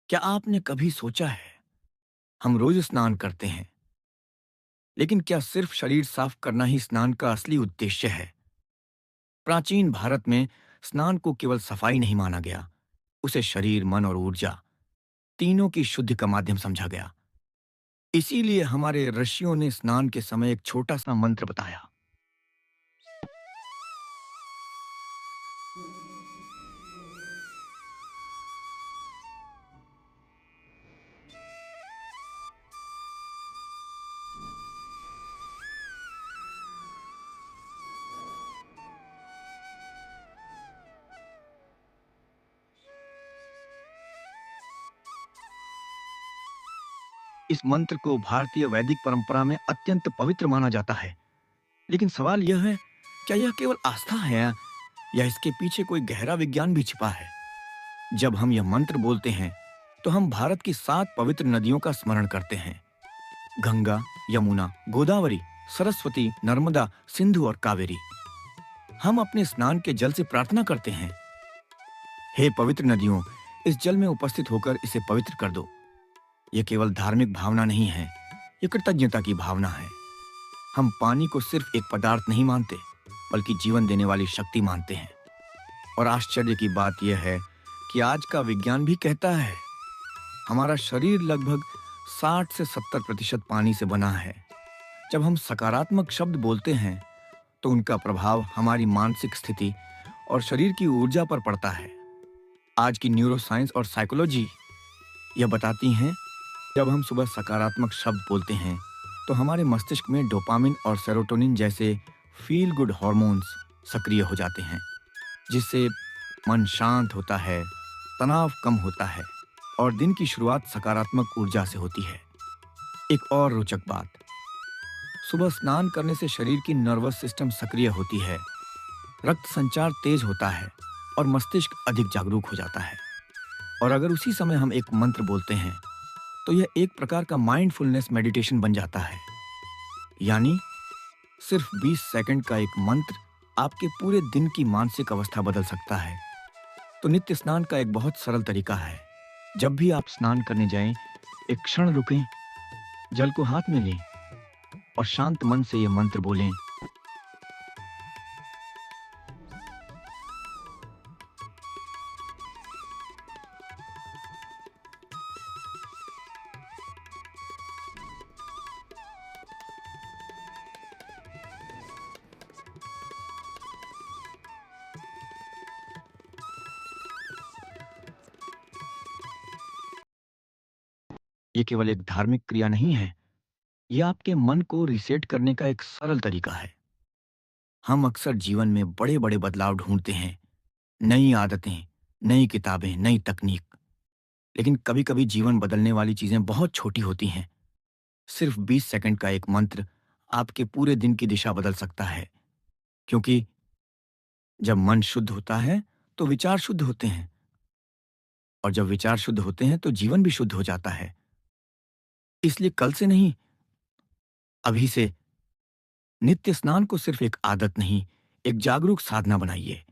क्या आपने कभी सोचा है, हम रोज स्नान करते हैं, लेकिन क्या सिर्फ शरीर साफ करना ही स्नान का असली उद्देश्य है? प्राचीन भारत में स्नान को केवल सफाई नहीं माना गया, उसे शरीर, मन और ऊर्जा तीनों की शुद्धि का माध्यम समझा गया। इसीलिए हमारे ऋषियों ने स्नान के समय एक छोटा सा मंत्र बताया। इस मंत्र को भारतीय वैदिक परंपरा में अत्यंत पवित्र माना जाता है। लेकिन सवाल यह है, क्या यह केवल आस्था है या इसके पीछे कोई गहरा विज्ञान भी छिपा है? जब हम यह मंत्र बोलते हैं, तो हम भारत की 7 पवित्र नदियों का स्मरण करते हैं। गंगा, यमुना, गोदावरी, सरस्वती, नर्मदा, सिंधु और कावेरी। हम अपने स्नान के जल से प्रार्थना करते हैं, हे पवित्र नदियों, इस जल में उपस्थित होकर इसे पवित्र कर दो। यह केवल धार्मिक भावना नहीं है, यह कृतज्ञता की भावना है। हम पानी को सिर्फ एक पदार्थ नहीं मानते, बल्कि जीवन देने वाली शक्ति मानते हैं। और आश्चर्य की बात यह है कि आज का विज्ञान भी कहता है, हमारा शरीर लगभग 60 से 70% पानी से बना है। जब हम सकारात्मक शब्द बोलते हैं, तो उनका प्रभाव हमारी मानसिक स्थिति और शरीर की ऊर्जा पर पड़ता है। आज की न्यूरोसाइंस और साइकोलॉजी यह बताती हैं, जब हम सुबह सकारात्मक शब्द बोलते हैं, तो हमारे मस्तिष्क में डोपामिन और सेरोटोनिन जैसे फील गुड हॉर्मोन्स सक्रिय हो जाते हैं, जिससे मन शांत होता है, तनाव कम होता है और दिन की शुरुआत सकारात्मक ऊर्जा से होती है। एक और रोचक बात, सुबह स्नान करने से शरीर की नर्वस सिस्टम सक्रिय होती है, रक्त संचार तेज होता है और मस्तिष्क अधिक जागरूक हो जाता है। और अगर उसी समय हम एक मंत्र बोलते हैं, तो यह एक प्रकार का माइंडफुलनेस मेडिटेशन बन जाता है। यानी सिर्फ 20 सेकंड का एक मंत्र आपके पूरे दिन की मानसिक अवस्था बदल सकता है। तो नित्य स्नान का एक बहुत सरल तरीका है। जब भी आप स्नान करने जाएं, एक क्षण रुकें, जल को हाथ में लें और शांत मन से यह मंत्र बोलें। ये केवल एक धार्मिक क्रिया नहीं है, यह आपके मन को रीसेट करने का एक सरल तरीका है। हम अक्सर जीवन में बड़े-बड़े बदलाव ढूंढते हैं, नई आदतें, नई किताबें, नई तकनीक। लेकिन कभी-कभी जीवन बदलने वाली चीजें बहुत छोटी होती हैं। सिर्फ 20 सेकंड का एक मंत्र आपके पूरे दिन की दिशा बदल सकता है। क्योंकि जब मन शुद्ध होता है, तो विचार शुद्ध होते हैं, और जब विचार शुद्ध होते हैं, तो जीवन भी शुद्ध हो जाता है। इसलिए कल से नहीं, अभी से नित्य स्नान को सिर्फ एक आदत नहीं, एक जागरूक साधना बनाइए।